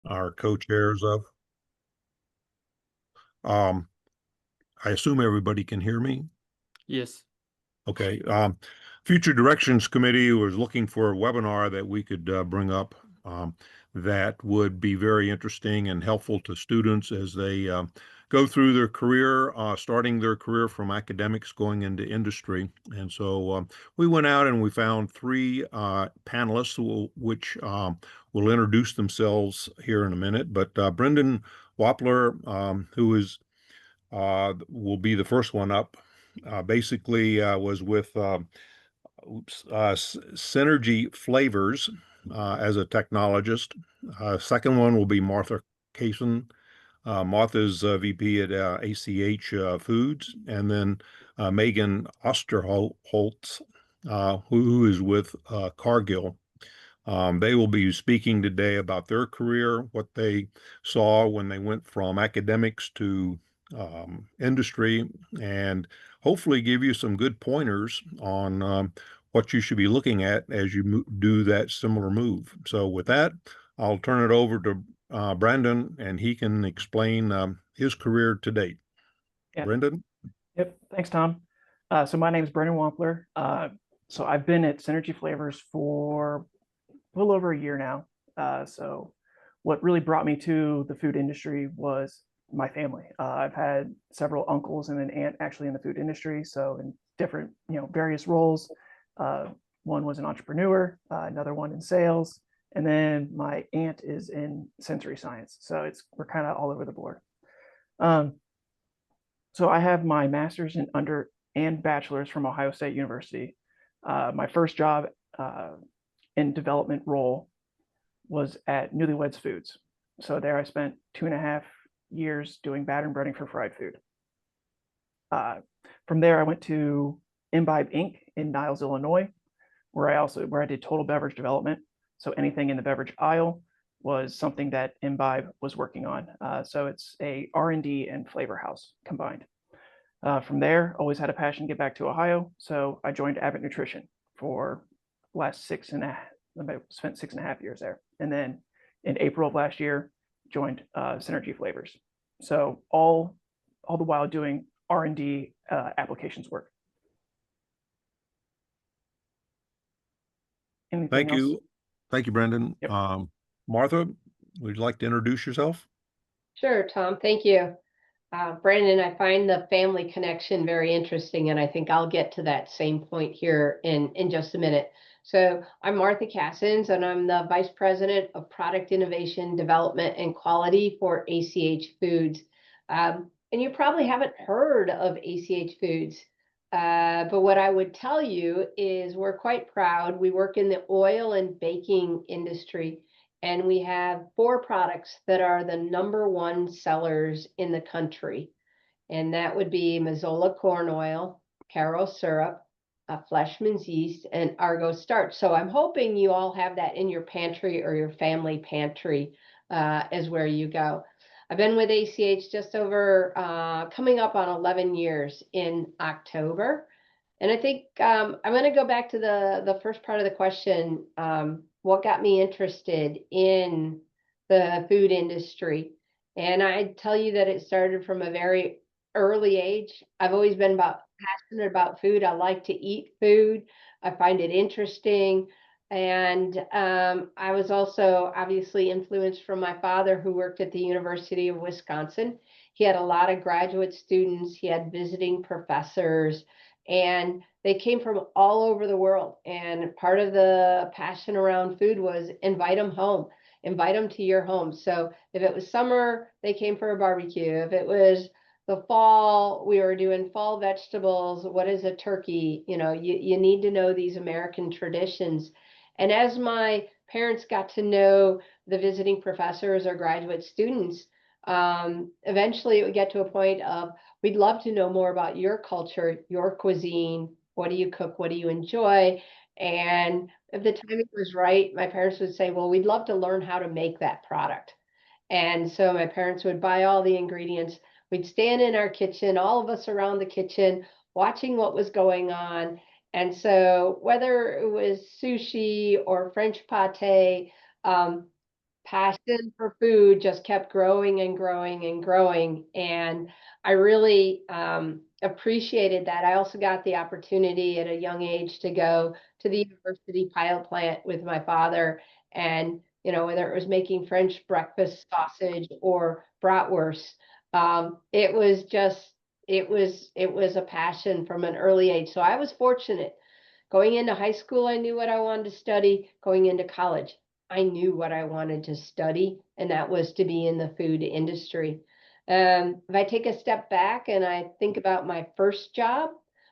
are co-chairs of. Um, I assume everybody can hear me. Yes. Okay. Future Directions Committee was looking for a webinar that we could bring up that would be very interesting and helpful to students as they go through their career, starting their career from academics going into industry. And so we went out and we found three panelists, which will introduce themselves here in a minute. But Brendan Wappler, who is will be the first one up. Basically, was with Synergy Flavors as a technologist. Second one will be Martha Kaysen. Martha's VP at ACH Foods, and then Megan Osterholtz, who is with Cargill. They will be speaking today about their career, what they saw when they went from academics to industry, and hopefully give you some good pointers on what you should be looking at as you do that similar move. So, with that, I'll turn it over to Brandon, and he can explain his career to date. Yeah. Brendan? Yep. Thanks, Tom. So my name is Brendan Wampler. So I've been at Synergy Flavors for a little over a year now. So what really brought me to the food industry was my family. I've had several uncles and an aunt actually in the food industry. So in different, various roles. One was an entrepreneur, another one in sales, and then my aunt is in sensory science. So we're kind of all over the board. So I have my master's in and bachelor's from Ohio State University. My first job in development role was at Newlyweds Foods. So there I spent 2.5 years doing batter and breading for fried food. From there, I went to Imbibe Inc. in Niles, Illinois, where I did total beverage development. So anything in the beverage aisle was something that Imbibe was working on. So it's a R&D and flavor house combined. From there, always had a passion to get back to Ohio. So I joined Abbott Nutrition for last spent 6.5 years there. And then in April of last year, joined Synergy Flavors. So all the while doing R&D applications work. Thank you. Thank you, Brendan. Yep. Martha, would you like to introduce yourself? Sure, Tom. Thank you. Brandon, I find the family connection very interesting, and I think I'll get to that same point here in just a minute. So I'm Martha Cassins, and I'm the Vice President of Product Innovation, Development, and Quality for ACH Foods. And you probably haven't heard of ACH Foods, but what I would tell you is we're quite proud. We work in the oil and baking industry, and we have 4 products that are the #1 sellers in the country. And that would be Mazola corn oil, Caro syrup, Fleshman's yeast, and Argo starch. So I'm hoping you all have that in your pantry or your family pantry as where you go. I've been with ACH just over coming up on 11 years in October. And I think I'm going to go back to the first part of the question. What got me interested in the food industry? And I tell you that it started from a very early age. I've always been passionate about food. I like to eat food. I find it interesting. And I was also obviously influenced from my father, who worked at the University of Wisconsin. He had a lot of graduate students. He had visiting professors, and they came from all over the world. And part of the passion around food was invite them home, invite them to your home. So if it was summer, they came for a barbecue. If it was the fall, we were doing fall vegetables. What is a turkey? You need to know these American traditions. And as my parents got to know the visiting professors or graduate students, eventually it would get to a point of, we'd love to know more about your culture, your cuisine. What do you cook? What do you enjoy? And if the timing was right, my parents would say, well, we'd love to learn how to make that product. And so my parents would buy all the ingredients. We'd stand in our kitchen, all of us around the kitchen, watching what was going on. And so whether it was sushi or French pate, passion for food just kept growing and growing and growing. And I really appreciated that. I also got the opportunity at a young age to go to the university pilot plant with my father. And, you know, whether it was making French breakfast sausage or bratwurst, it was just, it was a passion from an early age. So I was fortunate. Going into high school, I knew what I wanted to study. Going into college, I knew what I wanted to study, and that was to be in the food industry. If I take a step back and I think about my first job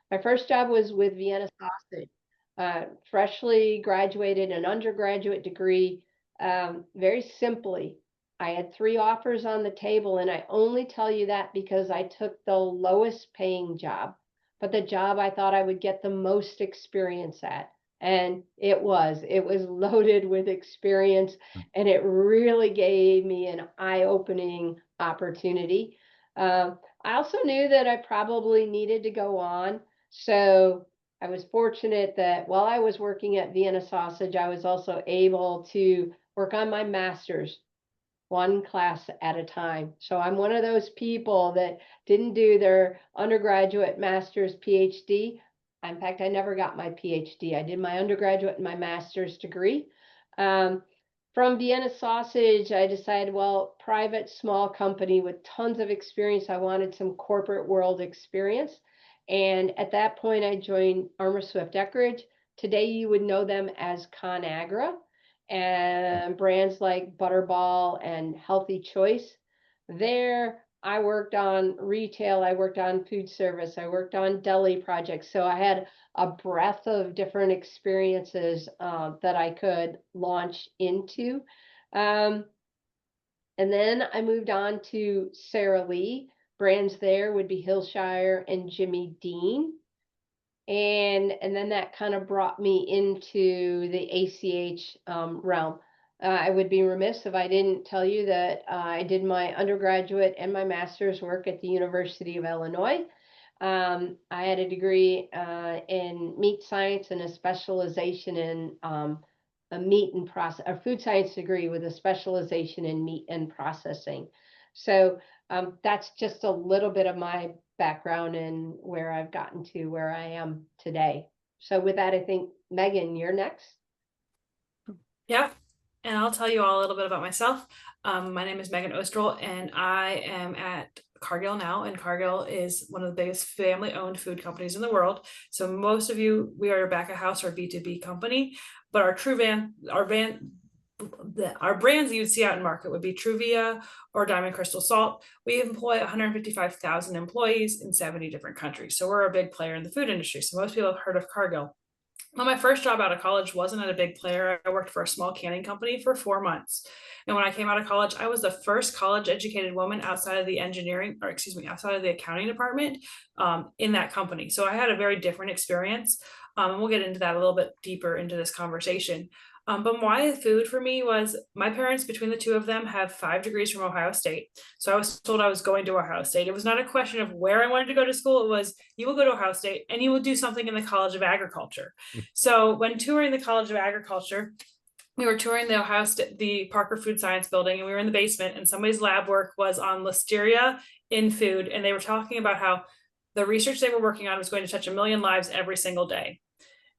was with Vienna Sausage. Freshly graduated an undergraduate degree. Very simply, I had 3 offers on the table, and I only tell you that because I took the lowest paying job, but the job I thought I would get the most experience at. And it was loaded with experience, and it really gave me an eye-opening opportunity. I also knew that I probably needed to go on. So I was fortunate that while I was working at Vienna Sausage, I was also able to work on my master's, one class at a time. So I'm one of those people that didn't do their undergraduate, master's, PhD. In fact, I never got my PhD. I did my undergraduate and my master's degree. From Vienna Sausage, I decided, well, private, small company with tons of experience. I wanted some corporate world experience. And at that point, I joined Armour Swift Eckrich. Today, you would know them as ConAgra, and brands like Butterball and Healthy Choice. There, I worked on retail, I worked on food service, I worked on deli projects. So I had a breadth of different experiences that I could launch into. And then I moved on to Sara Lee. Brands there would be Hillshire and Jimmy Dean. And then that kind of brought me into the ACH realm. I would be remiss if I didn't tell you that I did my undergraduate and my master's work at the University of Illinois. I had a degree in meat science and a specialization in a meat and process, a food science degree with a specialization in meat and processing. So that's just a little bit of my background and where I've gotten to where I am today. So with that, I think, Megan, you're next. Yeah, and I'll tell you all a little bit about myself. My name is Megan Osterl, and I am at Cargill now, and Cargill is one of the biggest family-owned food companies in the world. So most of you, we are a back of house or B2B company, but our brands you'd see out in market would be Truvia or Diamond Crystal Salt. We employ 155,000 employees in 70 different countries. So we're a big player in the food industry. So most people have heard of Cargill. Well, my first job out of college wasn't at a big player. I worked for a small canning company for 4 months. And when I came out of college, I was the first college educated woman outside of the outside of the accounting department in that company. So I had a very different experience. And we'll get into that a little bit deeper into this conversation. But why food for me was my parents, between the two of them, have 5 degrees from Ohio State. So I was told I was going to Ohio State. It was not a question of where I wanted to go to school. It was, you will go to Ohio State and you will do something in the College of Agriculture. So when touring the College of Agriculture, we were touring the Ohio State, the Parker Food Science building, and we were in the basement, and somebody's lab work was on listeria in food. And they were talking about how the research they were working on was going to touch 1 million lives every single day.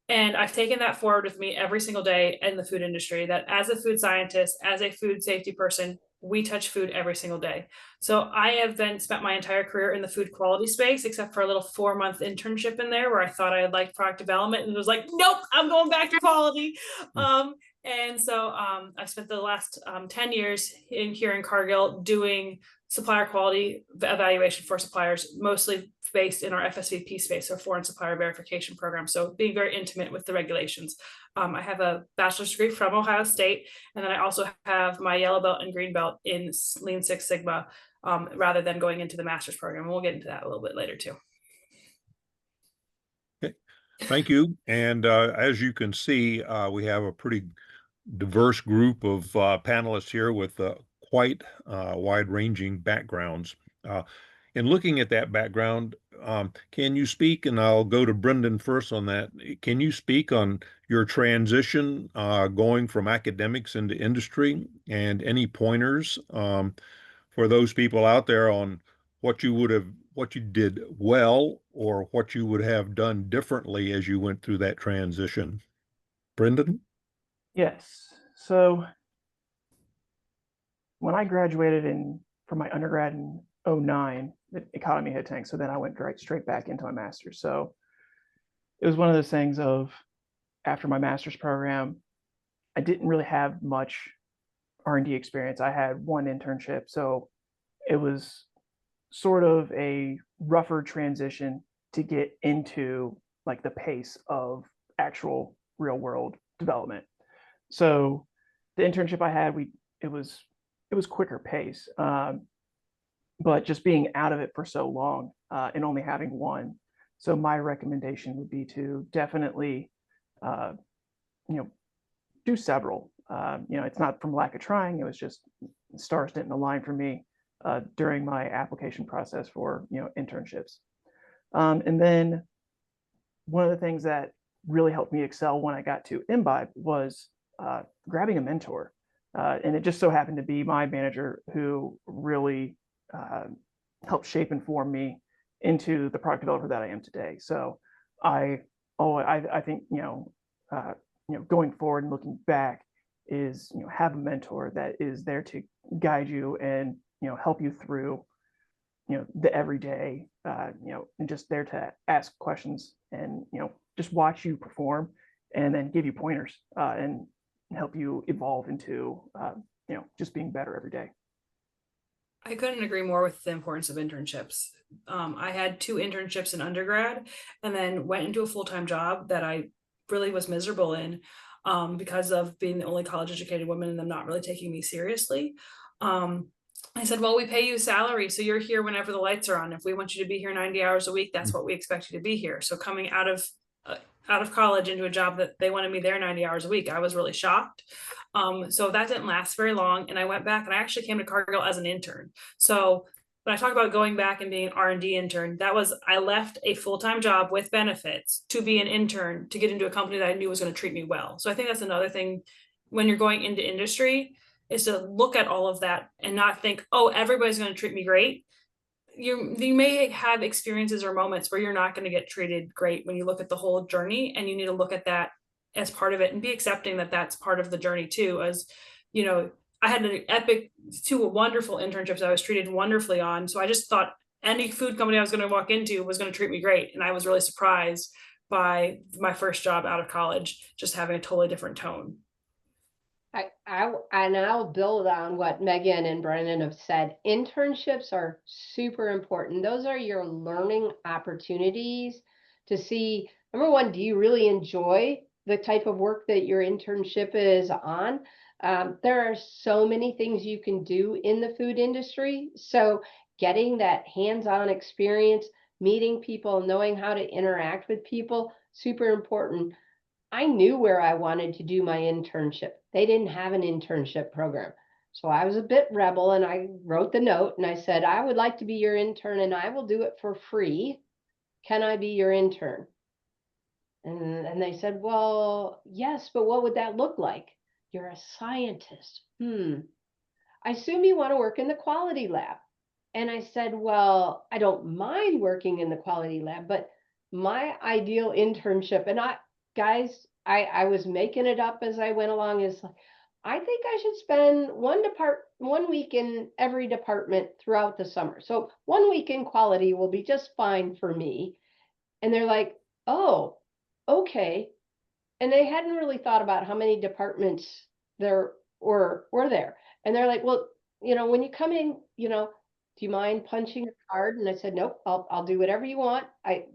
And I've taken that forward with me every single day in the food industry, that as a food scientist, as a food safety person, we touch food every single day. So I have spent my entire career in the food quality space, except for a little 4-month internship in there where I thought I liked product development and was like, nope, I'm going back to quality. And so I spent the last 10 years here in Cargill doing supplier quality evaluation for suppliers, mostly based in our FSVP space, or foreign supplier verification program. So being very intimate with the regulations. I have a bachelor's degree from Ohio State, and then I also have my yellow belt and green belt in Lean Six Sigma, rather than going into the master's program. And we'll get into that a little bit later too. Okay. Thank you. And as you can see, we have a pretty diverse group of panelists here with quite wide-ranging backgrounds. In looking at that background, Can you speak, and I'll go to Brendan first on that. Can you speak on your transition going from academics into industry and any pointers for those people out there on what you did well or what you would have done differently as you went through that transition? Brendan? Yes. So when I graduated from my undergrad in 09, the economy hit tank. So then I went straight back into my master's. So it was one of those things of, after my master's program, I didn't really have much R&D experience. I had one internship. So it was sort of a rougher transition to get into like the pace of actual real world development. So the internship I had, it was quicker pace, but just being out of it for so long and only having one. So my recommendation would be to definitely, you know, do several. You know, it's not from lack of trying. It was just stars didn't align for me during my application process for, you know, internships. And then one of the things that really helped me excel when I got to Imbibe was grabbing a mentor. And it just so happened to be my manager who really helped shape and form me into the product developer that I am today. So I think, going forward and looking back is, have a mentor that is there to guide you and, help you through, the everyday, and just there to ask questions and, just watch you perform and then give you pointers and help you evolve into, just being better every day. I couldn't agree more with the importance of internships. I had 2 internships in undergrad and then went into a full-time job that I really was miserable in because of being the only college educated woman and them not really taking me seriously. I said, well, we pay you salary, so you're here whenever the lights are on. If we want you to be here 90 hours a week, that's what we expect you to be here. So coming out of college into a job that they wanted me there 90 hours a week, I was really shocked. So that didn't last very long. And I went back and I actually came to Cargill as an intern. So when I talk about going back and being an R&D intern, I left a full-time job with benefits to be an intern to get into a company that I knew was going to treat me well. So I think that's another thing when you're going into industry, is to look at all of that and not think, oh, everybody's going to treat me great. You may have experiences or moments where you're not going to get treated great when you look at the whole journey, and you need to look at that as part of it and be accepting that that's part of the journey too. As I had an epic 2 wonderful internships I was treated wonderfully on. So I just thought any food company I was going to walk into was going to treat me great. And I was really surprised by my first job out of college, just having a totally different tone. I'll build on what Megan and Brennan have said. Internships are super important. Those are your learning opportunities to see, number one, do you really enjoy the type of work that your internship is on? There are so many things you can do in the food industry. So getting that hands-on experience, meeting people, knowing how to interact with people, super important. I knew where I wanted to do my internship. They didn't have an internship program. So I was a bit rebel and I wrote the note and I said, I would like to be your intern and I will do it for free. Can I be your intern? And they said, well, yes, but what would that look like? You're a scientist. I assume you want to work in the quality lab. And I said, well, I don't mind working in the quality lab, but my ideal internship, and I was making it up as I went along, is like, I think I should spend 1 week in every department throughout the summer. So 1 week in quality will be just fine for me. And they're like, oh, okay. And they hadn't really thought about how many departments there were there. And they're like, well, when you come in, do you mind punching a card? And I said, nope, I'll do whatever you want.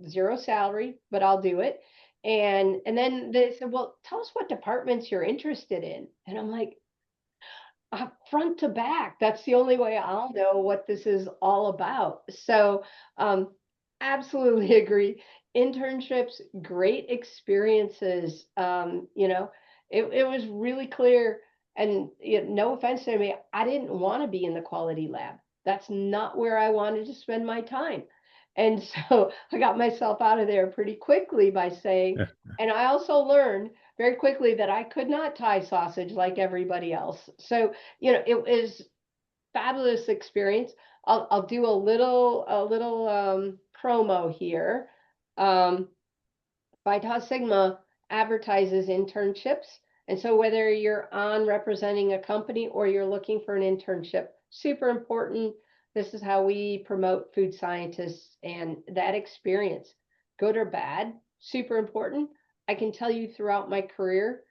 Zero salary, but I'll do it. And then they said, well, tell us what departments you're interested in. And I'm like, front to back. That's the only way I'll know what this is all about. So absolutely agree. Internships, great experiences. It was really clear. And no offense to me, I didn't want to be in the quality lab. That's not where I wanted to spend my time. And so I got myself out of there pretty quickly by saying, and I also learned very quickly that I could not tie sausage like everybody else. So, it was fabulous experience. I'll do a little promo here. Phi Sigma advertises internships. And so whether you're on representing a company or you're looking for an internship, super important. This is how we promote food scientists, and that experience, good or bad, super important. I can tell you throughout my career,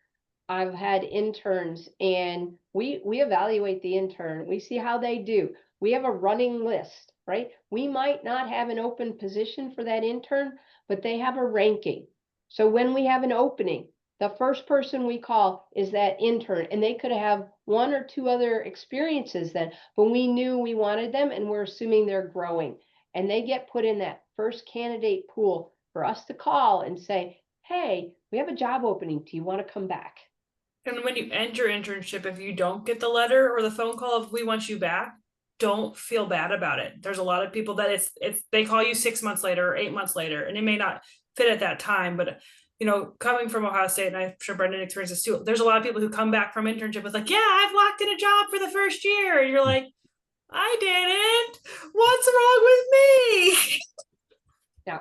I've had interns, and we evaluate the intern. We see how they do. We have a running list, right? We might not have an open position for that intern, but they have a ranking. So when we have an opening, the first person we call is that intern, and they could have one or two other experiences then, but we knew we wanted them, and we're assuming they're growing, and they get put in that first candidate pool for us to call and say, hey, we have a job opening. Do you want to come back? And when you end your internship, if you don't get the letter or the phone call of we want you back, don't feel bad about it. There's a lot of people that it's they call you 6 months later or 8 months later, and it may not fit at that time. But coming from Ohio State, and I'm sure Brendan experiences too, there's a lot of people who come back from internship with like, yeah, I've locked in a job for the first year. And you're like, I didn't. What's wrong with me? Yeah.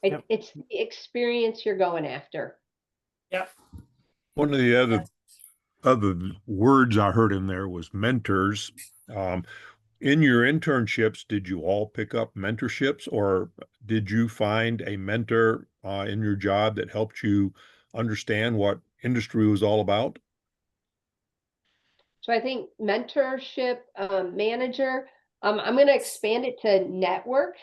Yep. It's the experience you're going after. Yep. One of the other words I heard in there was mentors. In your internships, did you all pick up mentorships, or did you find a mentor in your job that helped you understand what industry was all about? So I think mentorship, manager, I'm going to expand it to network,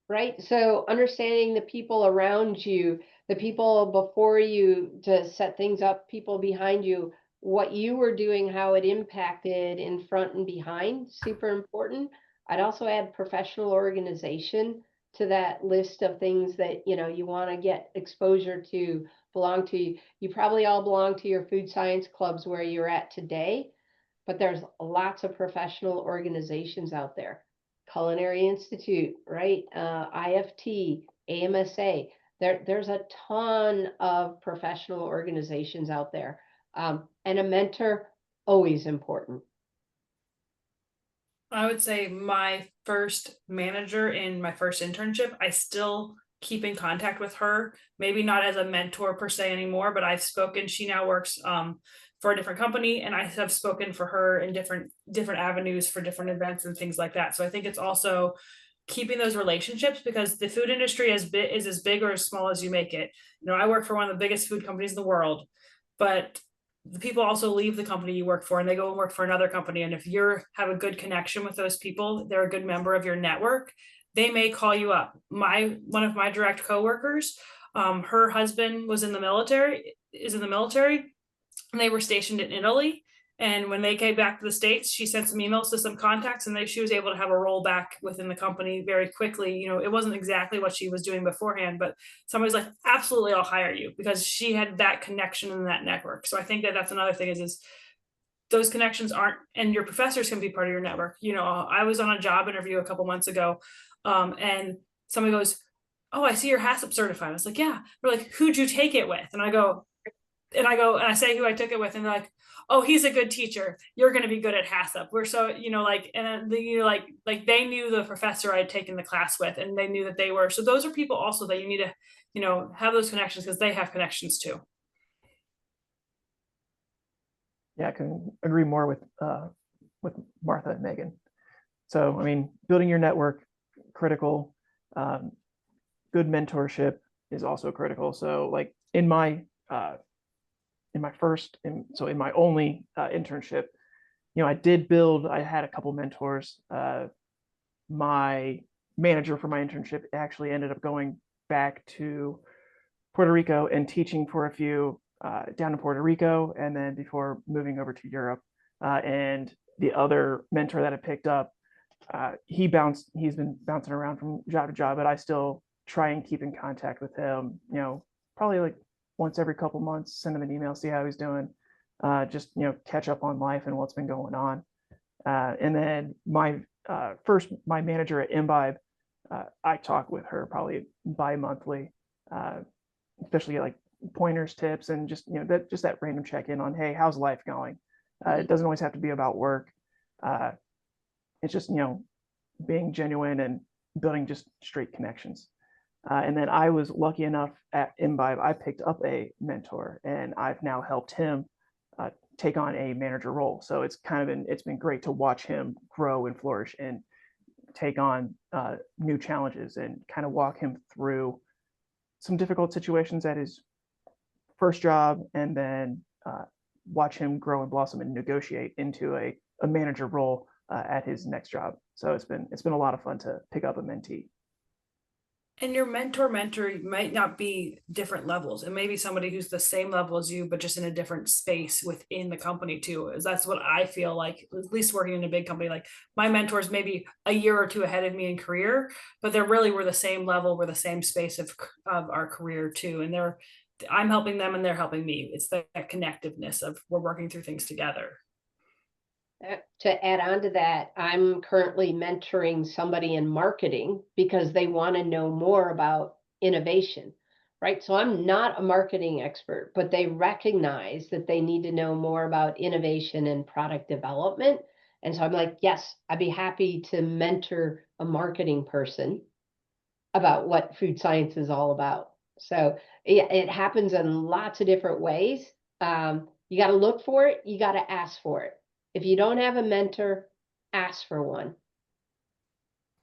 right? So understanding the people around you, the people before you to set things up, people behind you, what you were doing, how it impacted in front and behind, super important. I'd also add professional organization to that list of things that you want to get exposure to, belong to. You probably all belong to your food science clubs where you're at today, but there's lots of professional organizations out there. Culinary Institute, right? IFT, AMSA. There's a ton of professional organizations out there. And a mentor, always important. I would say my first manager in my first internship, I still keep in contact with her. Maybe not as a mentor per se anymore, but I've spoken. She now works for a different company, and I have spoken for her in different avenues for different events and things like that. So I think it's also keeping those relationships, because the food industry is as big or as small as you make it. I work for one of the biggest food companies in the world, but the people also leave the company you work for and they go and work for another company. And if you have a good connection with those people, they're a good member of your network, they may call you up. One of my direct coworkers, her husband is in the military, and they were stationed in Italy. And when they came back to the States, she sent some emails to some contacts, and she was able to have a role back within the company very quickly. It wasn't exactly what she was doing beforehand, but somebody's like, absolutely, I'll hire you, because she had that connection in that network. So I think that's another thing is those connections aren't, and your professors can be part of your network. I was on a job interview a couple months ago, and somebody goes, oh, I see you're HACCP certified. I was like, yeah. They're like, who'd you take it with? And I say who I took it with, and they're like, oh, he's a good teacher. You're going to be good at HACCP. We're so, and then they knew the professor I'd taken the class with, and they knew that they were. So those are people also that you need to, have those connections, because they have connections too. Yeah, I can agree more with Martha and Megan. So, I mean, building your network, critical. Good mentorship is also critical. So, like in my only internship, I had a couple mentors. My manager for my internship actually ended up going back to Puerto Rico and teaching for a few down in Puerto Rico, and then before moving over to Europe. And the other mentor that I picked up, he's been bouncing around from job to job, but I still try and keep in contact with him, probably like once every couple months, send him an email, see how he's doing, just, catch up on life and what's been going on. And then my manager at Imbibe, I talk with her probably bi-monthly, especially like pointers, tips, and just that random check-in on, hey, how's life going? It doesn't always have to be about work. It's just being genuine and building just straight connections. And then I was lucky enough at Imbibe, I picked up a mentor, and I've now helped him take on a manager role. So it's been great to watch him grow and flourish and take on new challenges and kind of walk him through some difficult situations at his first job, and then watch him grow and blossom and negotiate into a manager role at his next job. So it's been a lot of fun to pick up a mentee. And your mentor might not be different levels. It may be somebody who's the same level as you, but just in a different space within the company too. Is that's what I feel like, at least working in a big company. Like my mentors maybe a year or two ahead of me in career, but they're really we're the same level, we're the same space of our career too. And I'm helping them and they're helping me. It's that connectiveness of we're working through things together. To add on to that, I'm currently mentoring somebody in marketing because they want to know more about innovation, right? So I'm not a marketing expert, but they recognize that they need to know more about innovation and product development. And so I'm like, yes, I'd be happy to mentor a marketing person about what food science is all about. So yeah, it happens in lots of different ways. You got to look for it. You got to ask for it. If you don't have a mentor, ask for one.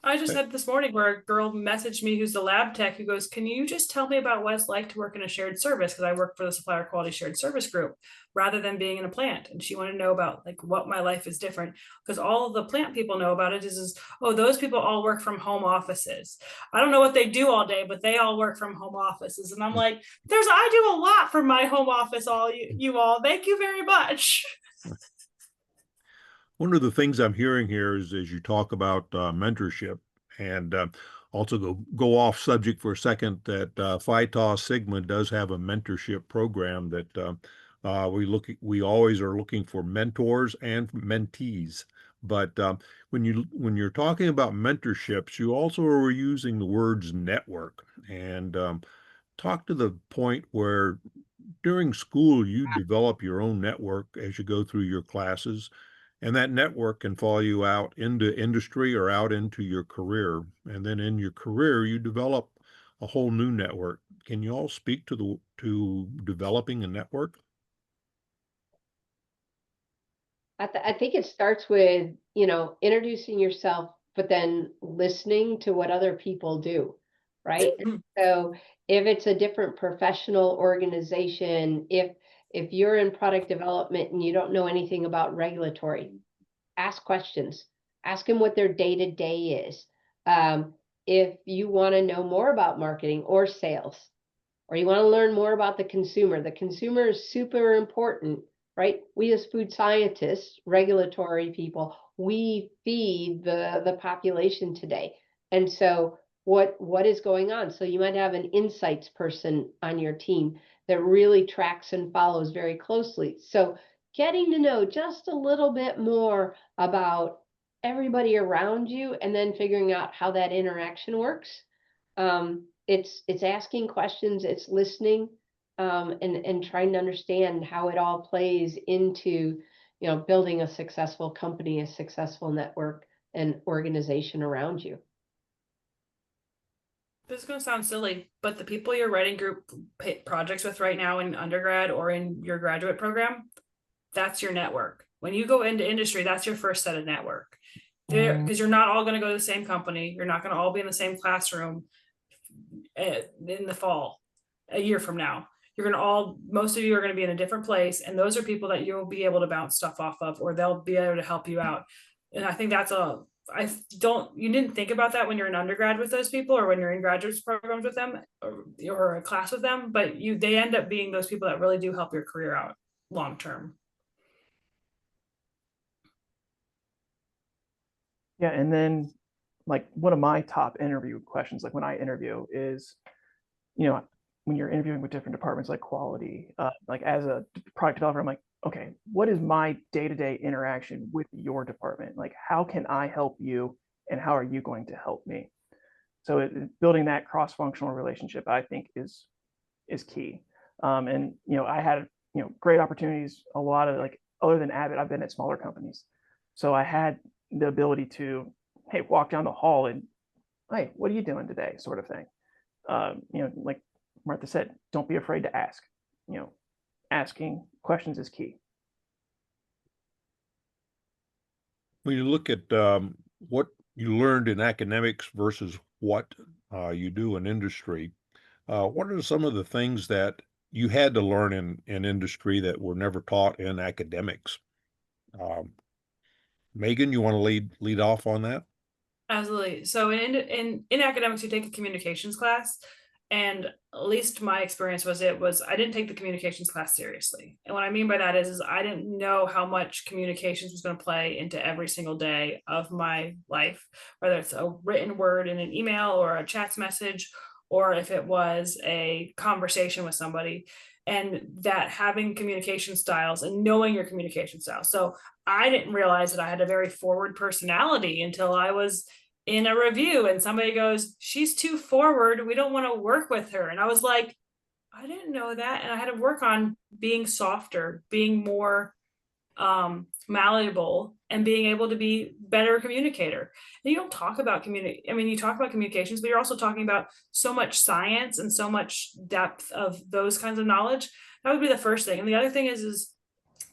I just had this morning where a girl messaged me who's the lab tech who goes, can you just tell me about what it's like to work in a shared service? Because I work for the supplier quality shared service group rather than being in a plant. And she wanted to know about like what my life is different, because all of the plant people know about it is oh, those people all work from home offices. I don't know what they do all day, but they all work from home offices. And I'm like, I do a lot from my home office, all you all. Thank you very much. One of the things I'm hearing here is as you talk about mentorship, and also go off subject for a second, that Phi Tau Sigma does have a mentorship program that we always are looking for mentors and mentees. But when you're talking about mentorships, you also are using the words network, and talk to the point where during school you develop your own network as you go through your classes, and that network can follow you out into industry or out into your career. And then in your career, you develop a whole new network. Can you all speak to developing a network? I think it starts with, introducing yourself, but then listening to what other people do, right? So if it's a different professional organization, if you're in product development and you don't know anything about regulatory, ask questions. Ask them what their day-to-day is. If you want to know more about marketing or sales, or you want to learn more about the consumer is super important, right? We as food scientists, regulatory people, we feed the population today. And so what is going on? So you might have an insights person on your team that really tracks and follows very closely. So getting to know just a little bit more about everybody around you and then figuring out how that interaction works. It's asking questions, it's listening, and trying to understand how it all plays into, building a successful company, a successful network and organization around you. This is going to sound silly, but the people you're writing group projects with right now in undergrad or in your graduate program, that's your network. When you go into industry, that's your first set of network. Because you're not all going to go to the same company. You're not going to all be in the same classroom in the fall, a year from now. Most of you are going to be in a different place. And those are people that you'll be able to bounce stuff off of, or they'll be able to help you out. And I think you didn't think about that when you're an undergrad with those people, or when you're in graduate programs with them, or a class with them, but they end up being those people that really do help your career out long term. Yeah, and then like one of my top interview questions, like when I interview, is, when you're interviewing with different departments like quality, like as a product developer, I'm like, okay, what is my day-to-day interaction with your department? Like, how can I help you, and how are you going to help me? So building that cross-functional relationship, I think, is key. And I had great opportunities. A lot of, like, other than Abbott, I've been at smaller companies, so I had the ability to, hey, walk down the hall and, hey, what are you doing today, sort of thing. Like Martha said, don't be afraid to ask. Asking questions is key. When you look at what you learned in academics versus what you do in industry, what are some of the things that you had to learn in industry that were never taught in academics? Megan, you want to lead off on that? Absolutely. So in academics, you take a communications class, and at least my experience was I didn't take the communications class seriously. And what I mean by that is I didn't know how much communications was going to play into every single day of my life, whether it's a written word in an email or a chat message, or if it was a conversation with somebody. And that having communication styles and knowing your communication style. So I didn't realize that I had a very forward personality until I was in a review and somebody goes, "She's too forward. We don't want to work with her." And I was like, I didn't know that. And I had to work on being softer, being more malleable, and being able to be better communicator. And you don't talk about you talk about communications, but you're also talking about so much science and so much depth of those kinds of knowledge. That would be the first thing. And the other thing is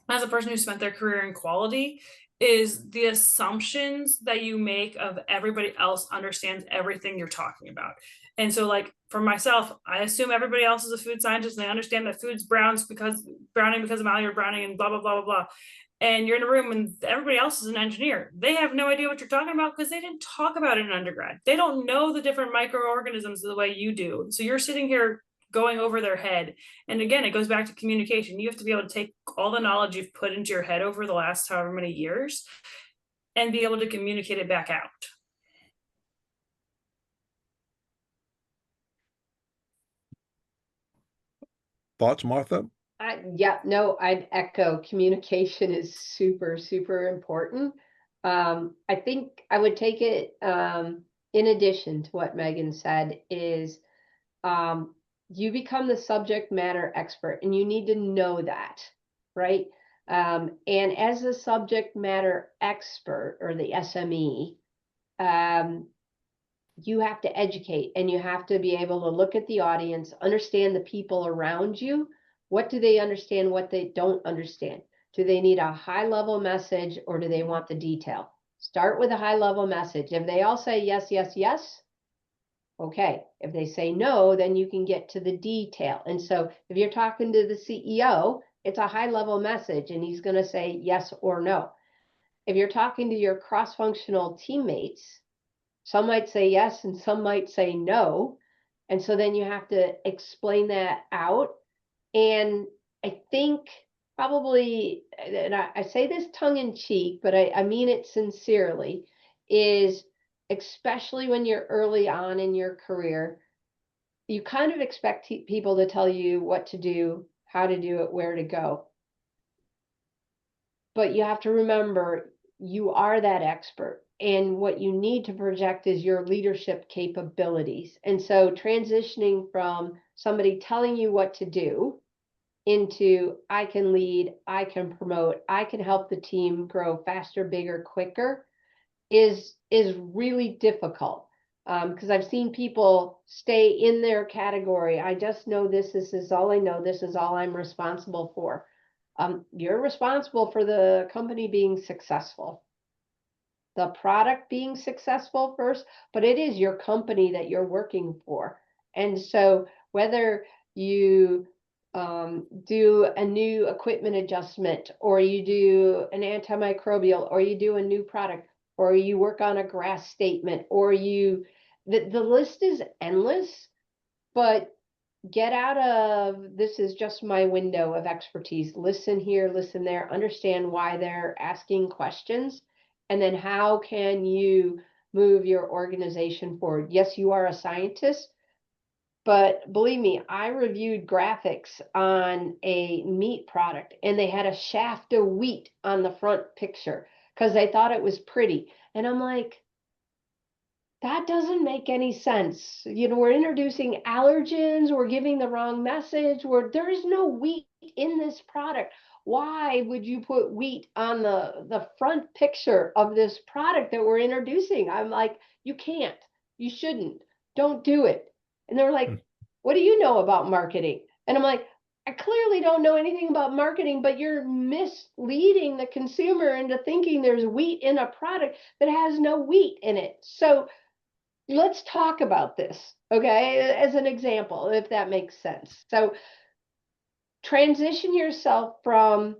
as a person who spent their career in quality, is the assumptions that you make of everybody else understands everything you're talking about. And so, like, for myself, I assume everybody else is a food scientist and they understand that food's browning because of malleable browning and blah blah blah blah blah. And you're in a room and everybody else is an engineer. They have no idea what you're talking about because they didn't talk about it in undergrad. They don't know the different microorganisms the way you do. So you're sitting here going over their head. And again, it goes back to communication. You have to be able to take all the knowledge you've put into your head over the last however many years and be able to communicate it back out. Thoughts, Martha? Yeah, no, I'd echo communication is super, super important. I think I would take it in addition to what Megan said is you become the subject matter expert and you need to know that, right? And as a subject matter expert or the SME, you have to educate and you have to be able to look at the audience, understand the people around you. What do they understand? What they don't understand? Do they need a high level message or do they want the detail? Start with a high level message. If they all say yes, yes, yes, okay. If they say no, then you can get to the detail. And so if you're talking to the CEO, it's a high level message and he's going to say yes or no. If you're talking to your cross-functional teammates, some might say yes and some might say no. And so then you have to explain that out. And I think probably, and I say this tongue in cheek, but I mean it sincerely, is especially when you're early on in your career, you kind of expect people to tell you what to do, how to do it, where to go. But you have to remember you are that expert. And what you need to project is your leadership capabilities. And so transitioning from somebody telling you what to do into I can lead, I can promote, I can help the team grow faster, bigger, quicker is really difficult. Because I've seen people stay in their category. I just know this is all I know. This is all I'm responsible for. You're responsible for the company being successful, the product being successful first, but it is your company that you're working for. And so whether you do a new equipment adjustment, or you do an antimicrobial, or you do a new product, or you work on a GRAS statement, or the list is endless, but get out of this is just my window of expertise. Listen here, listen there, understand why they're asking questions, and then how can you move your organization forward? Yes, you are a scientist, but believe me, I reviewed graphics on a meat product and they had a shaft of wheat on the front picture because they thought it was pretty. And I'm like, that doesn't make any sense. You know, we're introducing allergens, we're giving the wrong message, there is no wheat in this product. Why would you put wheat on the front picture of this product that we're introducing? I'm like, you can't, you shouldn't, don't do it. And they're like, what do you know about marketing? And I'm like, I clearly don't know anything about marketing, but you're misleading the consumer into thinking there's wheat in a product that has no wheat in it. So let's talk about this, okay, as an example, if that makes sense. So transition yourself from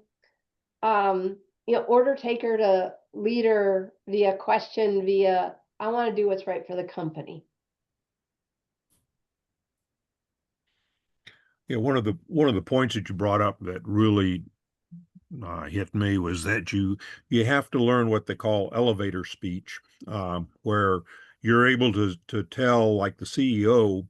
order taker to leader via question, via I want to do what's right for the company. Yeah, one of the points that you brought up that really hit me was that you have to learn what they call elevator speech, where you're able to tell, like the CEO,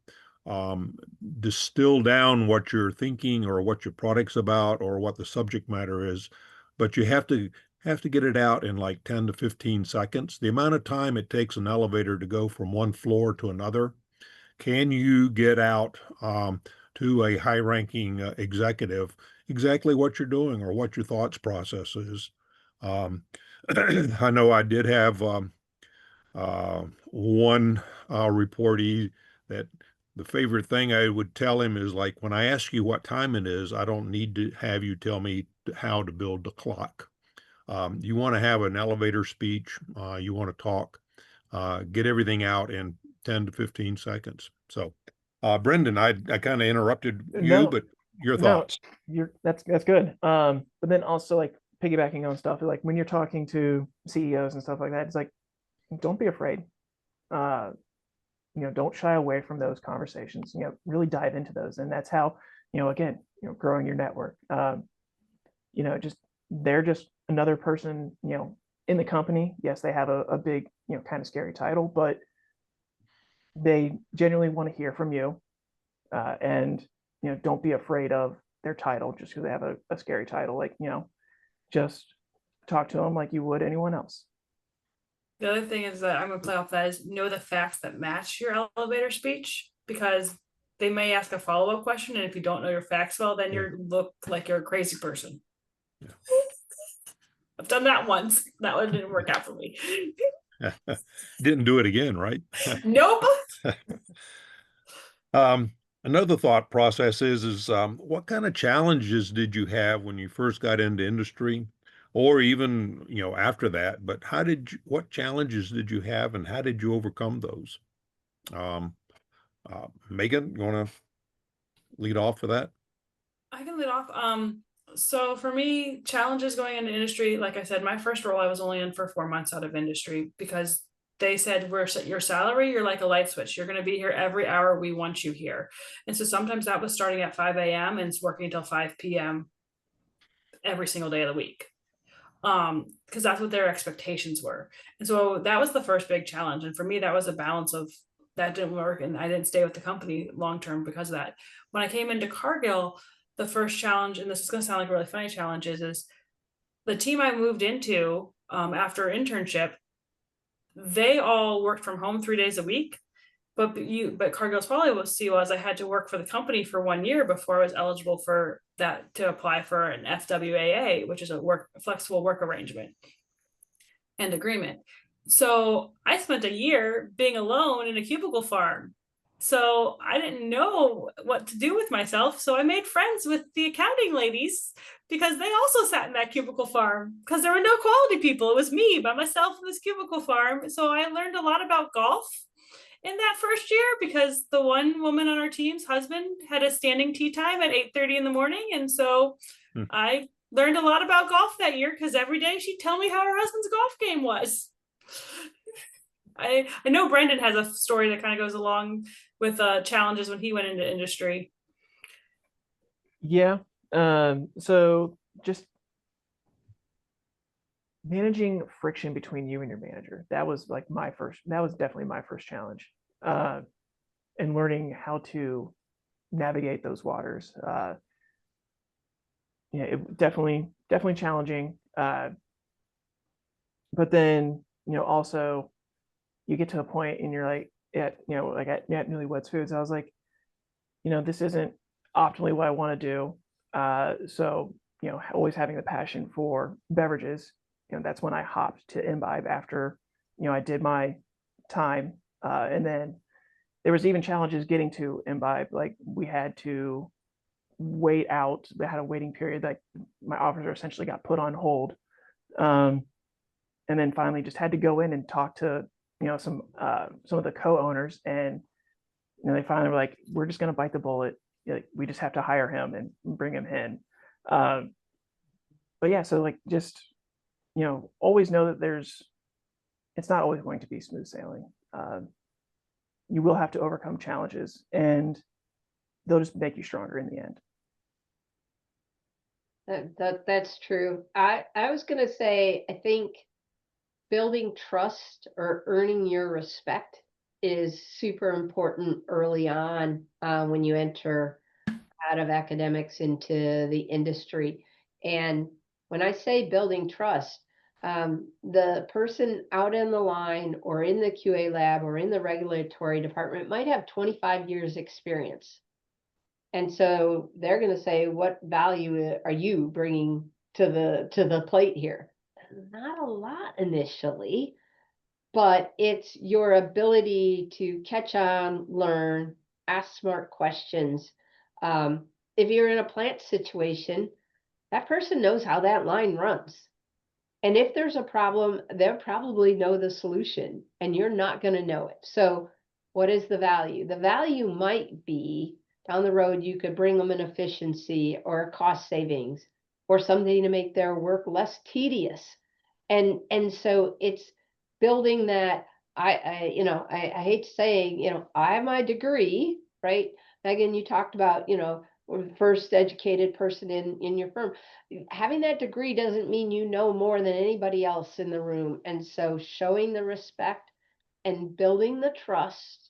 distill down what you're thinking or what your product's about or what the subject matter is, but you have to get it out in like 10 to 15 seconds. The amount of time it takes an elevator to go from one floor to another, can you get out to a high-ranking executive exactly what you're doing or what your thoughts process is? I know I did have one reportee that the favorite thing I would tell him is, like, when I ask you what time it is, I don't need to have you tell me how to build the clock. You want to have an elevator speech, you want to talk, get everything out in 10 to 15 seconds. So, Brendan, I kind of interrupted you, No, but your no, thoughts. that's good. But then also, like, piggybacking on stuff, like when you're talking to CEOs and stuff like that, it's like, don't be afraid. Uh, don't shy away from those conversations. Really dive into those, and that's how, again, growing your network. Just they're just another person, in the company. Yes, they have a big, kind of scary title, but they genuinely want to hear from you, and don't be afraid of their title just because they have a scary title. Like, just talk to them like you would anyone else. The other thing is that I'm gonna play off that is know the facts that match your elevator speech, because they may ask a follow-up question, and if you don't know your facts well, then you look like you're a crazy person. Yeah. I've done that once. That one didn't work out for me. Didn't do it again, right? Nope. Another thought process is what kind of challenges did you have when you first got into industry, or even after that? But what challenges did you have, and how did you overcome those? Um, Megan, you want to lead off for that? I can lead off. So for me, challenges going into industry, like I said, my first role I was only in for 4 months out of industry, because they said, your salary, you're like a light switch. You're going to be here every hour we want you here. And so sometimes that was starting at 5 a.m. and it's working until 5 p.m. every single day of the week. Because that's what their expectations were. And so that was the first big challenge. And for me, that was a balance of that didn't work, and I didn't stay with the company long term because of that. When I came into Cargill, the first challenge, and this is going to sound like a really funny challenge, is the team I moved into after internship, they all worked from home 3 days a week. But Cargill's policy was I had to work for the company for 1 year before I was eligible for that, to apply for an FWAA, which is a flexible work arrangement and agreement. So I spent a year being alone in a cubicle farm. So I didn't know what to do with myself. So I made friends with the accounting ladies, because they also sat in that cubicle farm, because there were no quality people. It was me by myself in this cubicle farm. So I learned a lot about golf in that first year, because the one woman on our team's husband had a standing tee time at 8:30 in the morning. And so I learned a lot about golf that year, because every day she'd tell me how her husband's golf game was. I know Brendan has a story that kind of goes along with challenges when he went into industry. Yeah. So just managing friction between you and your manager. That was definitely my first challenge. And learning how to navigate those waters. It definitely challenging. But then, also you get to a point and you're like, at Newlyweds Foods, I was like, this isn't optimally what I want to do. So, always having the passion for beverages, that's when I hopped to Imbibe after, I did my time. And then there was even challenges getting to Imbibe. Like we had to wait out, we had a waiting period, like my offers essentially got put on hold. And then finally just had to go in and talk to, some of the co-owners, and they finally were like, we're just going to bite the bullet. We just have to hire him and bring him in. But yeah, so like just, always know that it's not always going to be smooth sailing. You will have to overcome challenges, and they'll just make you stronger in the end. That's true. I was going to say, I think building trust or earning your respect is super important early on when you enter out of academics into the industry. And when I say building trust, the person out in the line or in the QA lab or in the regulatory department might have 25 years experience. And so they're going to say, what value are you bringing to the plate here? Not a lot initially, but it's your ability to catch on, learn, ask smart questions. If you're in a plant situation, that person knows how that line runs. And if there's a problem, they'll probably know the solution, and you're not going to know it. So what is the value? The value might be down the road, you could bring them an efficiency or a cost savings or something to make their work less tedious. And so it's building that. I hate saying, I have my degree, right? Megan, you talked about, first educated person in your firm. Having that degree doesn't mean you know more than anybody else in the room. And so showing the respect and building the trust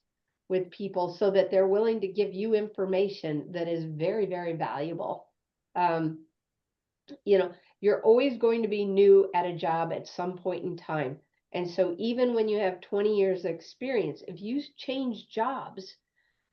with people so that they're willing to give you information that is very, very valuable. You're always going to be new at a job at some point in time. And so even when you have 20 years of experience, if you change jobs,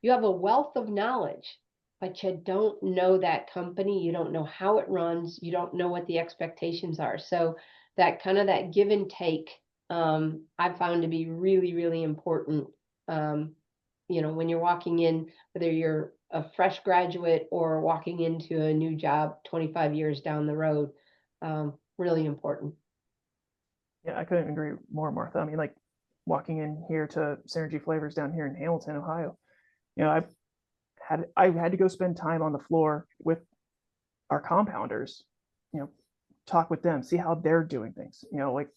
you have a wealth of knowledge, but you don't know that company. You don't know how it runs. You don't know what the expectations are. So that kind of that give and take, I found to be really, really important. When you're walking in, whether you're a fresh graduate or walking into a new job 25 years down the road, really important. Yeah, I couldn't agree more, Martha. I mean, like walking in here to Synergy Flavors down here in Hamilton, Ohio, I had to go spend time on the floor with our compounders, talk with them, see how they're doing things. Like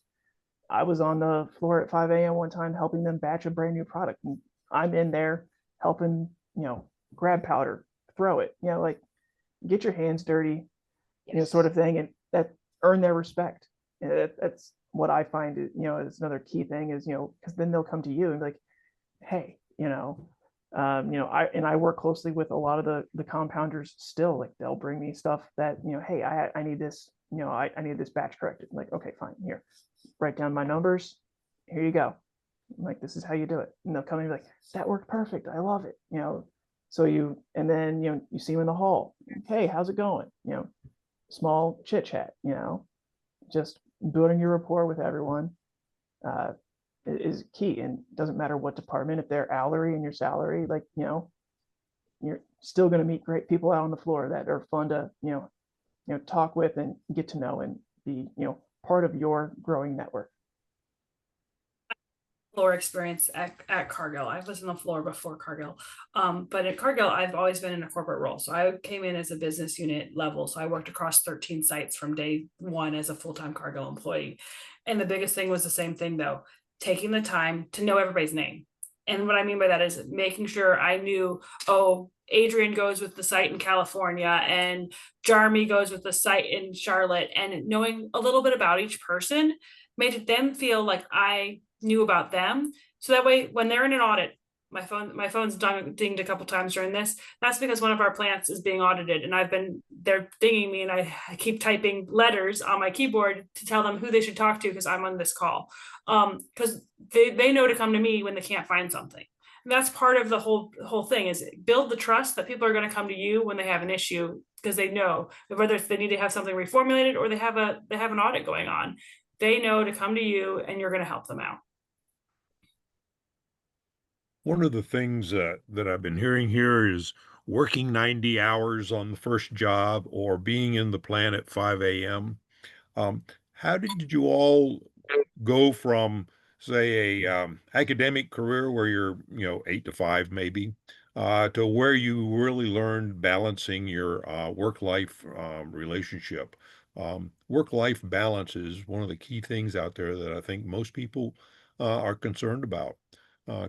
I was on the floor at 5 a.m. one time helping them batch a brand new product, and I'm in there helping, grab powder, throw it, like get your hands dirty, Yes. sort of thing, and that earn their respect. And that's what I find, is another key thing is, because then they'll come to you and be like, hey, I work closely with a lot of the compounders still. Like they'll bring me stuff that, hey, I need this, I need this batch corrected. I'm like, okay, fine, here, write down my numbers, here you go. I'm like, this is how you do it. And they'll come and be like, that worked perfect, I love it. So and then you see them in the hall, hey, how's it going? Small chit chat, just building your rapport with everyone is key. And doesn't matter what department, if they're hourly and your salary, like, you're still going to meet great people out on the floor that are fun to, talk with and get to know and be, part of your growing network. Floor experience at Cargill. I was on the floor before Cargill. But at Cargill, I've always been in a corporate role. So I came in as a business unit level. So I worked across 13 sites from day one as a full-time Cargill employee. And the biggest thing was the same thing though, taking the time to know everybody's name. And what I mean by that is making sure I knew, Adrian goes with the site in California and Jarmy goes with the site in Charlotte, and knowing a little bit about each person made them feel like I knew about them. So that way, when they're in an audit, my phone's dinged a couple times during this. That's because one of our plants is being audited, and they're dinging me, and I keep typing letters on my keyboard to tell them who they should talk to because I'm on this call. Because they know to come to me when they can't find something. And that's part of the whole thing, is build the trust that people are going to come to you when they have an issue, because they know whether it's they need to have something reformulated or they have an audit going on. They know to come to you, and you're going to help them out. One of the things that I've been hearing here is working 90 hours on the first job or being in the plant at 5 a.m. How did you all go from, say, a academic career where you're, 8 to 5 maybe, to where you really learned balancing your work-life relationship? Work-life balance is one of the key things out there that I think most people are concerned about.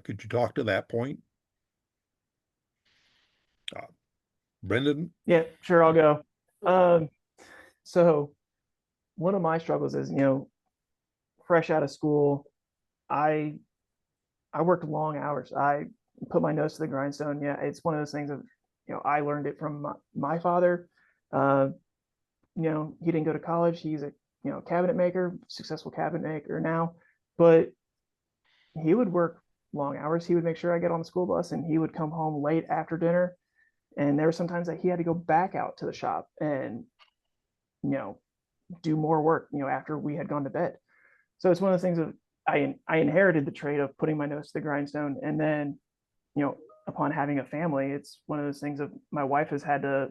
Could you talk to that point? Uh, Brendan? Yeah, sure, I'll go. So one of my struggles is, fresh out of school, I worked long hours. I put my nose to the grindstone. Yeah, it's one of those things of, I learned it from my father. He didn't go to college. He's a, cabinet maker, successful cabinet maker now, but he would work long hours. He would make sure I get on the school bus, and he would come home late after dinner. And there were sometimes that he had to go back out to the shop and, do more work, after we had gone to bed. So it's one of those things of, I inherited the trait of putting my nose to the grindstone. And then, upon having a family, it's one of those things of, my wife has had to,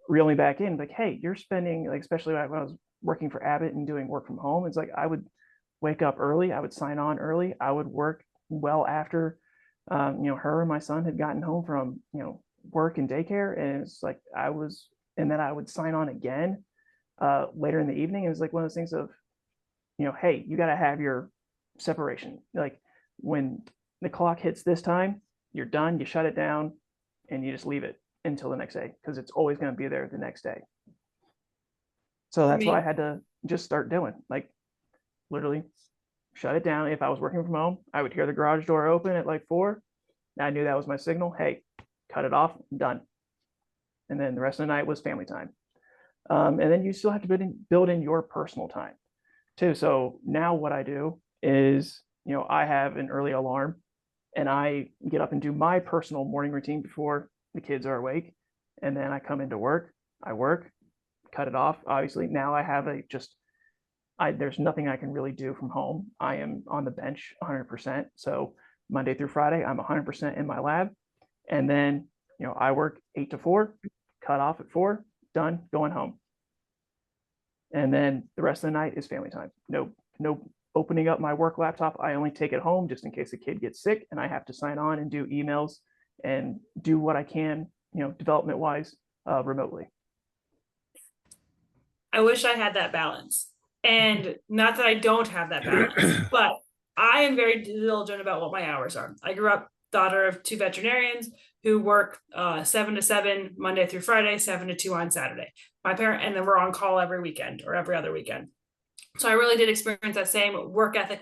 reel me back in, like, hey, you're spending, like, especially when I was working for Abbott and doing work from home, it's like, I would wake up early, I would sign on early, I would work well after, her and my son had gotten home from, work and daycare. And it's like, and then I would sign on again later in the evening. And it's like one of those things of, hey, you got to have your separation. Like, when the clock hits this time, you're done, you shut it down, and you just leave it until the next day, because it's always going to be there the next day. So that's what I had to just start doing. Like, literally shut it down. If I was working from home, I would hear the garage door open at like 4. I knew that was my signal. Hey, cut it off, done. And then the rest of the night was family time. And then you still have to build in your personal time too. So now what I do is, I have an early alarm, and I get up and do my personal morning routine before the kids are awake. And then I come into work, I work, cut it off. Obviously now I have there's nothing I can really do from home. I am on the bench 100%. So Monday through Friday, I'm 100% in my lab. And then, I work 8 to 4, cut off at 4, done, going home. And then the rest of the night is family time. No opening up my work laptop. I only take it home just in case a kid gets sick and I have to sign on and do emails and do what I can, development wise, remotely. I wish I had that balance. And not that I don't have that balance, but I am very diligent about what my hours are. I grew up daughter of 2 veterinarians who work 7 to 7 Monday through Friday, 7 to 2 on Saturday. And then we're on call every weekend or every other weekend. So I really did experience that same work ethic.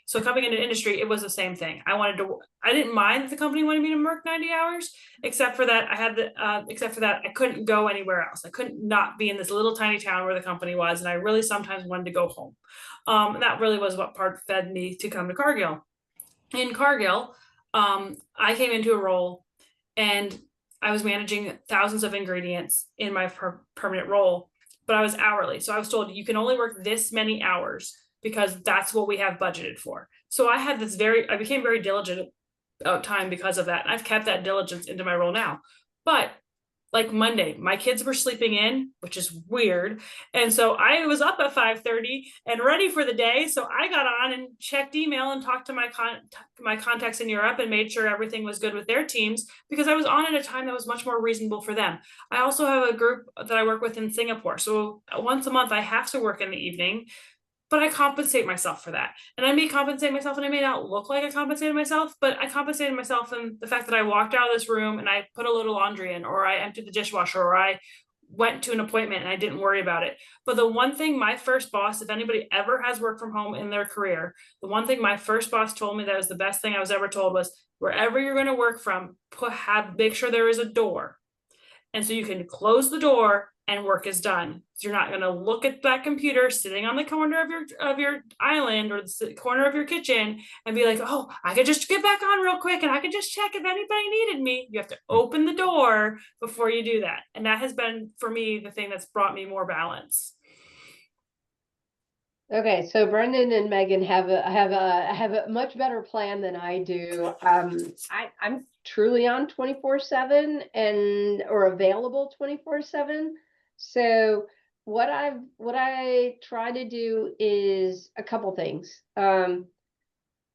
So coming into industry, it was the same thing. I didn't mind that the company wanted me to work 90 hours, except for that I couldn't go anywhere else. I couldn't not be in this little tiny town where the company was. And I really sometimes wanted to go home. And that really was what part fed me to come to Cargill. In Cargill, I came into a role and I was managing thousands of ingredients in my permanent role, but I was hourly. So I was told you can only work this many hours because that's what we have budgeted for. So I became very diligent about time because of that. And I've kept that diligence into my role now. But like Monday, my kids were sleeping in, which is weird. And so I was up at 5:30 and ready for the day. So I got on and checked email and talked to my contacts in Europe and made sure everything was good with their teams, because I was on at a time that was much more reasonable for them. I also have a group that I work with in Singapore. So once a month, I have to work in the evening, but I compensate myself for that. And I may compensate myself, and I may not look like I compensated myself, but I compensated myself in the fact that I walked out of this room and I put a little laundry in, or I emptied the dishwasher, or I went to an appointment and I didn't worry about it. But the one thing my first boss, if anybody ever has worked from home in their career, the one thing my first boss told me that was the best thing I was ever told was, wherever you're going to work from, make sure there is a door. And so you can close the door and work is done. So you're not going to look at that computer sitting on the corner of your island or the corner of your kitchen and be like, oh, I could just get back on real quick and I could just check if anybody needed me. You have to open the door before you do that. And that has been, for me, the thing that's brought me more balance. Okay, so Brendan and Megan have a much better plan than I do. I'm truly on 24/7 and or available 24/7. So what I try to do is a couple things. I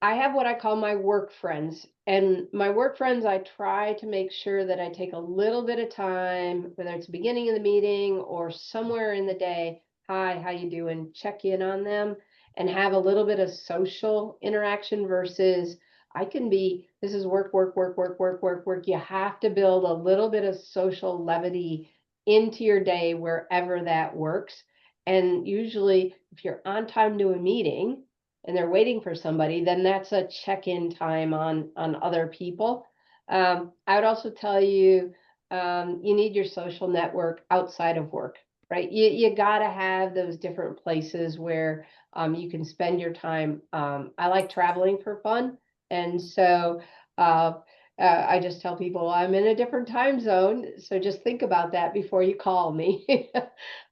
have what I call my work friends, and my work friends, I try to make sure that I take a little bit of time, whether it's the beginning of the meeting or somewhere in the day. Hi, how you doing? Check in on them and have a little bit of social interaction versus this is work, work, work, work, work, work, work. You have to build a little bit of social levity into your day wherever that works. And usually if you're on time to a meeting and they're waiting for somebody, then that's a check-in time on other people. I would also tell you, you need your social network outside of work, right? You gotta have those different places where you can spend your time. I like traveling for fun. And so I just tell people I'm in a different time zone. So just think about that before you call me.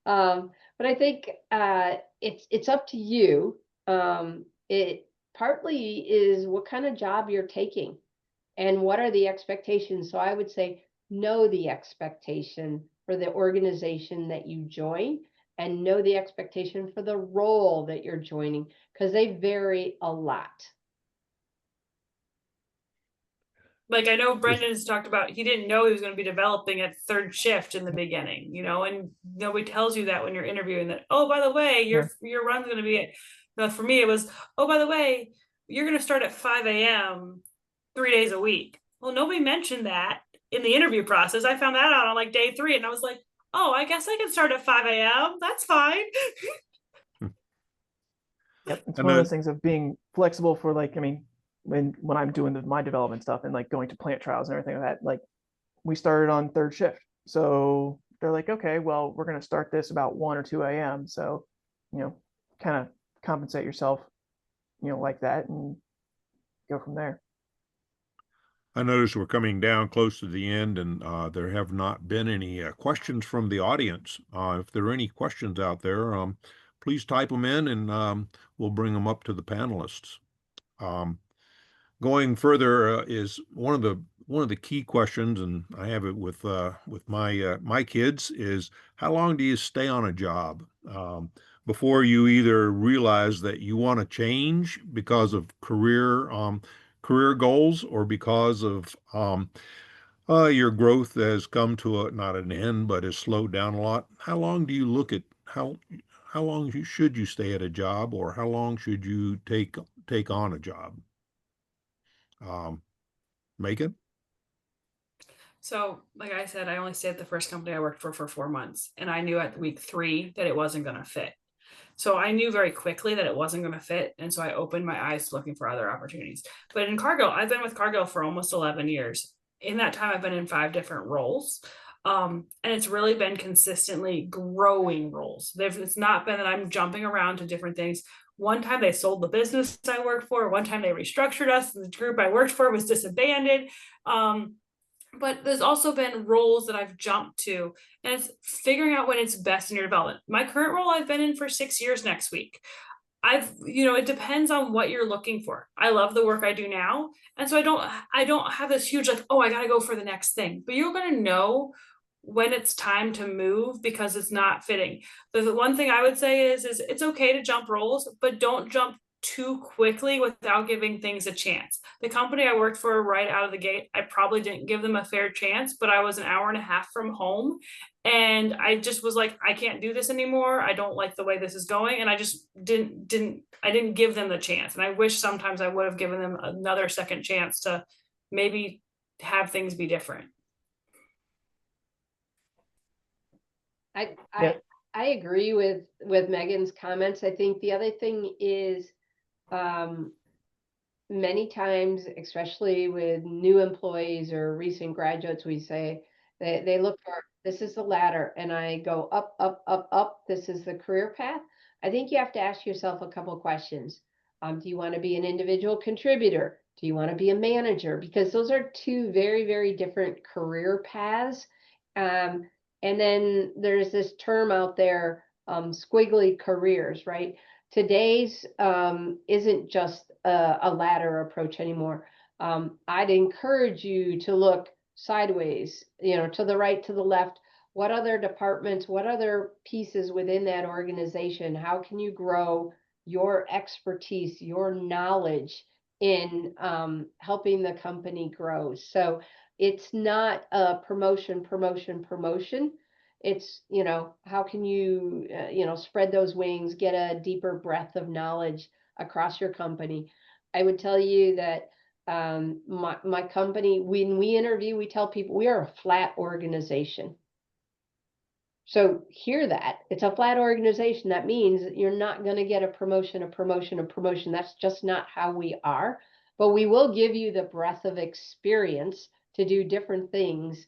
But I think it's up to you. It partly is what kind of job you're taking and what are the expectations. So I would say know the expectation for the organization that you join and know the expectation for the role that you're joining, because they vary a lot. Like, I know Brendan has talked about, he didn't know he was going to be developing at third shift in the beginning, and nobody tells you that when you're interviewing that, oh, by the way, your run's going to be for me, it was, oh, by the way, you're going to start at 5 a.m. 3 days a week. Well, nobody mentioned that in the interview process. I found that out on like day 3 and I was like, oh, I guess I can start at 5 a.m. That's fine. Yep, it's one of those things of being flexible for when I'm doing my development stuff and like going to plant trials and everything like that, like we started on third shift. So they're like, okay, well, we're going to start this about 1 or 2 a.m. So, kind of compensate yourself, like that and go from there. I notice we're coming down close to the end, and there have not been any questions from the audience. If there are any questions out there, please type them in, and we'll bring them up to the panelists. Going further is one of the key questions, and I have it with my kids, is how long do you stay on a job before you either realize that you want to change because of career goals or because of your growth has come to not an end but has slowed down a lot? How long do you look at how long should you stay at a job, or how long should you take on a job? Megan? So, like I said, I only stayed at the first company I worked for 4 months, and I knew at week 3 that it wasn't going to fit. So I knew very quickly that it wasn't going to fit, and so I opened my eyes to looking for other opportunities. But in Cargill, I've been with Cargill for almost 11 years. In that time, I've been in 5 different roles. And it's really been consistently growing roles. It's not been that I'm jumping around to different things. One time they sold the business I worked for. One time they restructured us. The group I worked for was disbanded. But there's also been roles that I've jumped to, and it's figuring out when it's best in your development. My current role I've been in for 6 years next week. It depends on what you're looking for. I love the work I do now. And so I don't have this huge, like, oh, I got to go for the next thing, but you're going to know when it's time to move because it's not fitting. The one thing I would say is it's okay to jump roles, but don't jump too quickly without giving things a chance. The company I worked for right out of the gate, I probably didn't give them a fair chance, but I was an hour and a half from home. And I just was like, I can't do this anymore. I don't like the way this is going. And I just didn't give them the chance. And I wish sometimes I would have given them another second chance to maybe have things be different. Yeah. I agree with Megan's comments. I think the other thing is, many times, especially with new employees or recent graduates, we say they look for, this is the ladder, and I go up, up, up, up. This is the career path. I think you have to ask yourself a couple of questions. Do you want to be an individual contributor? Do you want to be a manager? Because those are two very, very different career paths. And then there's this term out there, squiggly careers, right? Today's isn't just a ladder approach anymore. I'd encourage you to look sideways, to the right, to the left. What other departments, what other pieces within that organization? How can you grow your expertise, your knowledge in helping the company grow? So it's not a promotion, promotion, promotion. It's, how can you, spread those wings, get a deeper breadth of knowledge across your company. I would tell you that my company, when we interview, we tell people we are a flat organization. So hear that. It's a flat organization. That means that you're not going to get a promotion, a promotion, a promotion. That's just not how we are. But we will give you the breadth of experience to do different things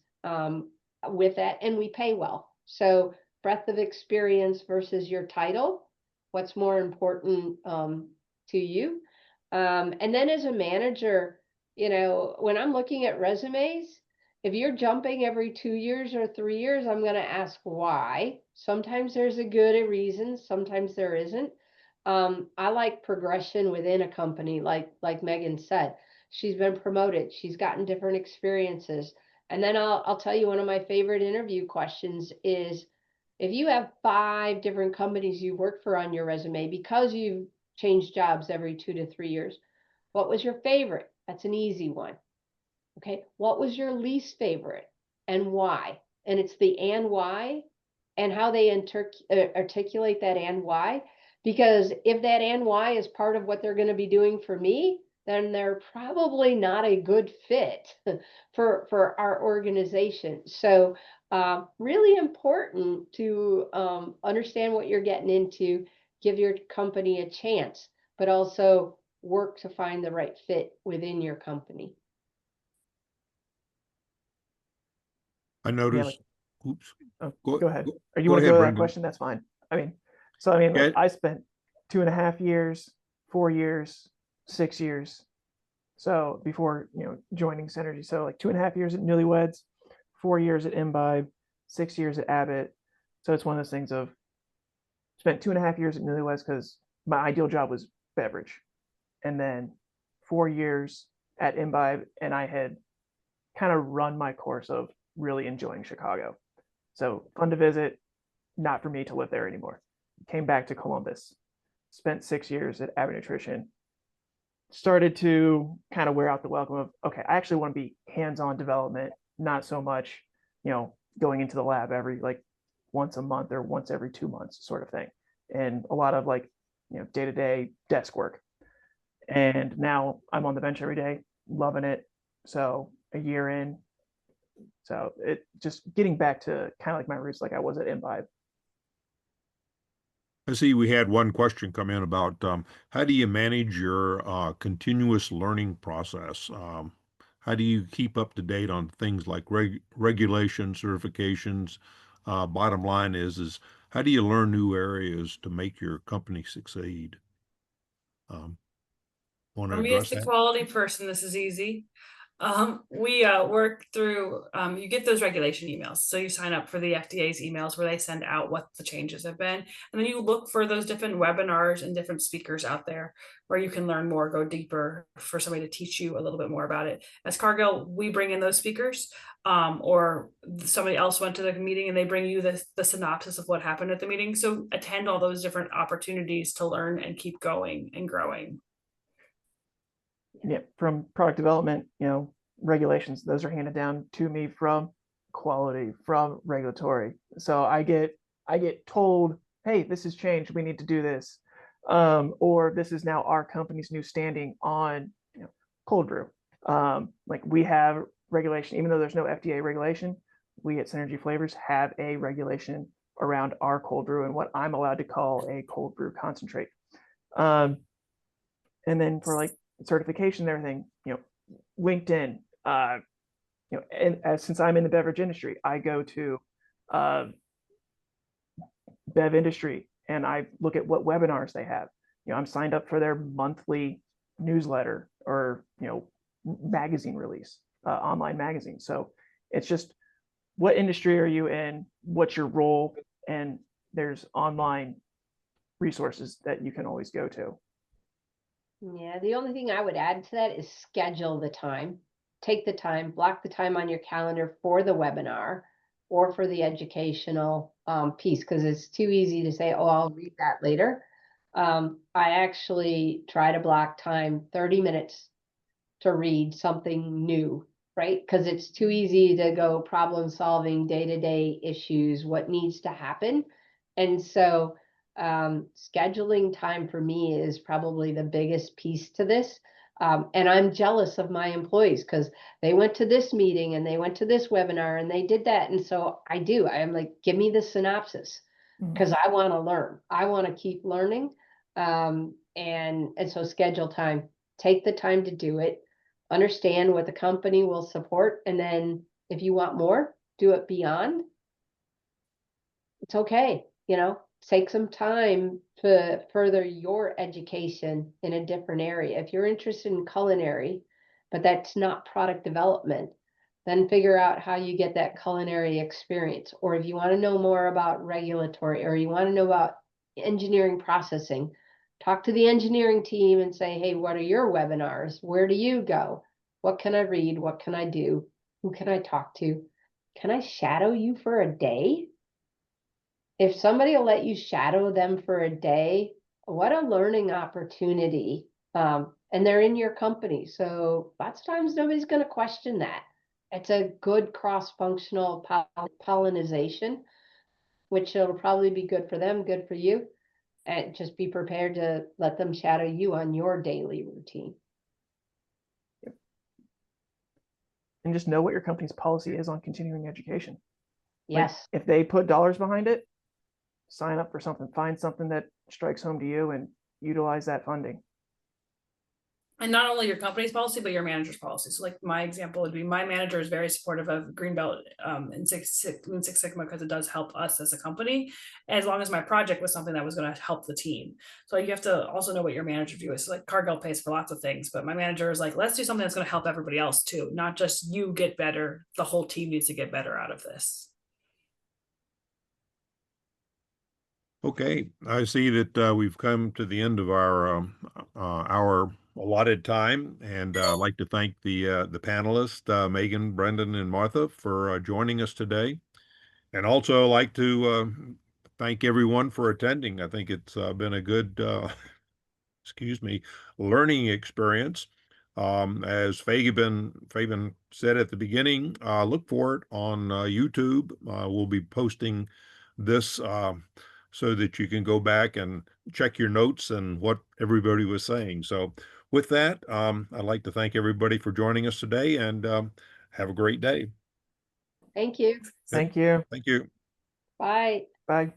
with that, and we pay well. So breadth of experience versus your title, what's more important to you? And then as a manager, when I'm looking at resumes, if you're jumping every 2 years or 3 years, I'm going to ask why. Sometimes there's a good reason, sometimes there isn't. I like progression within a company, like Megan said. She's been promoted, she's gotten different experiences. And then I'll tell you, one of my favorite interview questions is, if you have 5 different companies you work for on your resume because you've changed jobs every 2 to 3 years, what was your favorite? That's an easy one. Okay, what was your least favorite and why? And it's the and why and how they articulate that and why. Because if that and why is part of what they're going to be doing for me, then they're probably not a good fit for our organization. So really important to understand what you're getting into, give your company a chance, but also work to find the right fit within your company. I noticed, oops. Oh, Go- go ahead. go- Or you go want to ahead, go to that Brendan. question? That's fine. Like, Yeah. I spent 2.5 years, 4 years, 6 years. So before, joining Synergy. So like 2.5 years at Newlyweds, 4 years at Imbibe, 6 years at Abbott. So it's one of those things of, spent 2.5 years at Newlyweds because my ideal job was beverage. And then 4 years at Imbibe, and I had kind of run my course of really enjoying Chicago. So fun to visit, not for me to live there anymore. Came back to Columbus, spent 6 years at Abbott Nutrition. Started to kind of wear out the welcome of, okay, I actually want to be hands-on development, not so much, going into the lab every like once a month or once every 2 months sort of thing. And a lot of like, day-to-day desk work. And now I'm on the bench every day, loving it. So a year in, so it just getting back to kind of like my roots, like I was at Imbibe. I see we had one question come in about how do you manage your continuous learning process? How do you keep up to date on things like regulations, certifications? Bottom line is how do you learn new areas to make your company succeed? Want to For me, as address the that? quality person, this is easy. We work through, you get those regulation emails. So you sign up for the FDA's emails where they send out what the changes have been. And then you look for those different webinars and different speakers out there where you can learn more, go deeper, for somebody to teach you a little bit more about it. As Cargill, we bring in those speakers, or somebody else went to the meeting and they bring you the synopsis of what happened at the meeting. So attend all those different opportunities to learn and keep going and growing. Yeah, from product development, regulations, those are handed down to me from quality, from regulatory. So I get told, hey, this has changed, we need to do this, or this is now our company's new standing on cold brew. Like we have regulation, even though there's no FDA regulation, we at Synergy Flavors have a regulation around our cold brew and what I'm allowed to call a cold brew concentrate. And then for like certification and everything, LinkedIn, and since I'm in the beverage industry, I go to Bev Industry and I look at what webinars they have. I'm signed up for their monthly newsletter or magazine release, online magazine. So it's just, what industry are you in? What's your role? And there's online resources that you can always go to. Yeah, the only thing I would add to that is schedule the time. Take the time, block the time on your calendar for the webinar or for the educational piece, because it's too easy to say, oh, I'll read that later. I actually try to block time 30 minutes to read something new, right? Because it's too easy to go problem solving, day-to-day issues, what needs to happen. And so scheduling time for me is probably the biggest piece to this. And I'm jealous of my employees because they went to this meeting and they went to this webinar and they did that. And so I am like, give me the synopsis because I want to learn. I want to keep learning. And so schedule time, take the time to do it, understand what the company will support. And then if you want more, do it beyond. It's okay. Take some time to further your education in a different area. If you're interested in culinary, but that's not product development, then figure out how you get that culinary experience. Or if you want to know more about regulatory, or you want to know about engineering processing, talk to the engineering team and say, hey, what are your webinars? Where do you go? What can I read? What can I do? Who can I talk to? Can I shadow you for a day? If somebody will let you shadow them for a day, what a learning opportunity. And they're in your company. So lots of times nobody's going to question that. It's a good cross-functional pollination, which will probably be good for them, good for you. And just be prepared to let them shadow you on your daily routine. And just know what your company's policy is on continuing education. Yes. Like, if they put dollars behind it, sign up for something, find something that strikes home to you and utilize that funding. And not only your company's policy, but your manager's policy. So like my example would be, my manager is very supportive of Greenbelt and Six Sigma because it does help us as a company, as long as my project was something that was going to help the team. So you have to also know what your manager view is. So like Cargill pays for lots of things, but my manager is like, let's do something that's going to help everybody else too, not just you get better. The whole team needs to get better out of this. Okay, I see that we've come to the end of our allotted time, and I'd like to thank the panelists, Megan, Brendan, and Martha, for joining us today, and also like to thank everyone for attending. I think it's been a good, learning experience. As Fabian said at the beginning, look for it on YouTube. We'll be posting this so that you can go back and check your notes and what everybody was saying. So with that, I'd like to thank everybody for joining us today, and have a great day. Thank you. Thank you. Thank you. Bye. Bye.